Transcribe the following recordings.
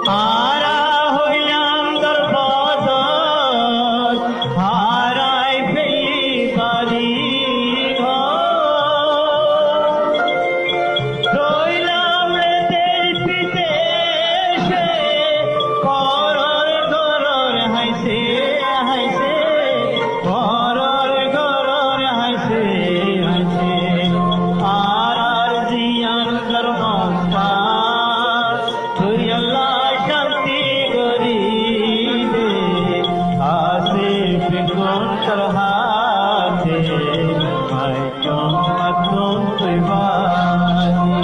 হারা হইলাম তোর বদর হারাই ফেলি বাড়ি রইলাম রে তের পিতে করর গরর হাইছে হাইছে করর গরর হাইছে হাইছে আর জিয়ান গরমস্তা তুই আল্লাহ শান্তি গরিবে আসে ফিকুন তোর হাতে ভাই চমৎন তুই বানি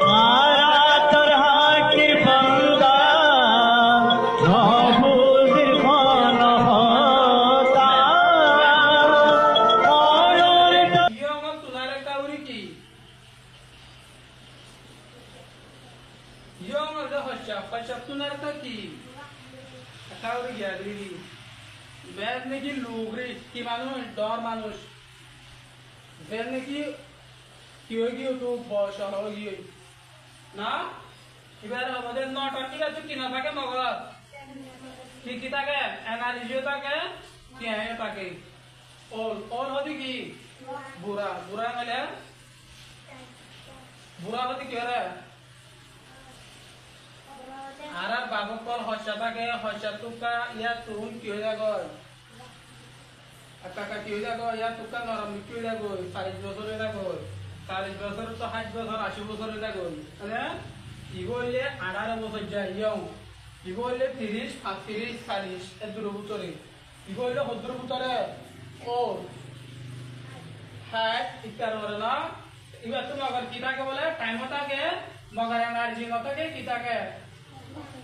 মারা তোর হাকির বান্দা রবুজির খন হতা মরর ইয়মত তুনারে কাউরি কি ইয়মত হচ্ছা তুনারে তা কি কাউরি গিয়ারি বেদ নাকি লুগরি কি মানুষ ডর মানুষ বেদ নাকি কি হয়ে গিয়ে তো বয়স হয়ে গিয়ে না এবার আমাদের নটা ঠিক আছে কিনা থাকে মগজ কি থাকে এনার্জিও থাকে কি থাকে ওল হদি কি বুড়া বুড়া মেলে বুড়া হদি কি রে আর বাবু কল হস্যা থাকে হস্যা টুকা ইয়া তুন কি হয়ে যাগ কাকা কি হয়ে যাগ ইয়া টুকা নরম কি হয়ে যাগ 40 বছর হয়ে যাগ 40 বছর তো 60 বছর 80 বছর হয়ে যাগ মানে ইগোলে 18 বছর যায় ইয়ং ইগোলে 30 35 40 এ দূর বছরে ইগোলে 70 বছরে ও হ্যাঁ ইকার ওরে না এবার তুমি আবার কি থাকে বলে টাইম থাকে মগর এনার্জি ন থাকে কি থাকে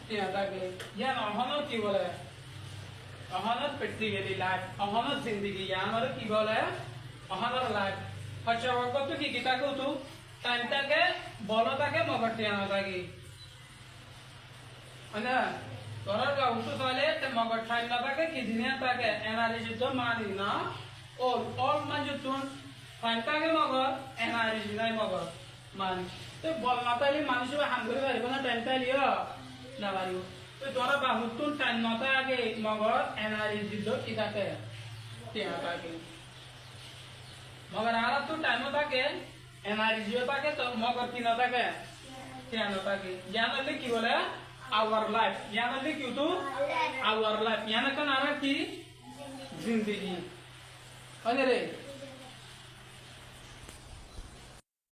টিয়া থাকে ইয়ান অহনত কি বলে অহনত প্র্যাকটিক্যালি লাইফ অহনত জিন্দেগি ইয়ান আর কি বলে অহনত লাইফ হচ্ছে কত কি থাকে তো টাইম থাকে বল থাকে মগর টিয়া ন থাকে মানে তোরা গাউ তো চলে তে মগর টাইম ন থাকে কি দিনে থাকে এনার্জি তো মানি না অল মানে তুন টাইম থাকে মগর এনার্জি নাই মগর মান তো বল না তাইলে মানুষ হাম করে পারিব না টাইম তাইলিও না পারিব তো তোরা বাহু তুন টাইম ন থাকে মগর এনার্জি তো কি থাকে টিয়া থাকে মগর আর তো টাইম থাকে এনার্জিও থাকে তো মগর কি না থাকে টিয়া ন থাকে জানলে কি বলে আওয়ার লাইফ জানলে কি তো আওয়ার লাইফ ইয়ানা কান আর কি জিন্দেগি আরে রে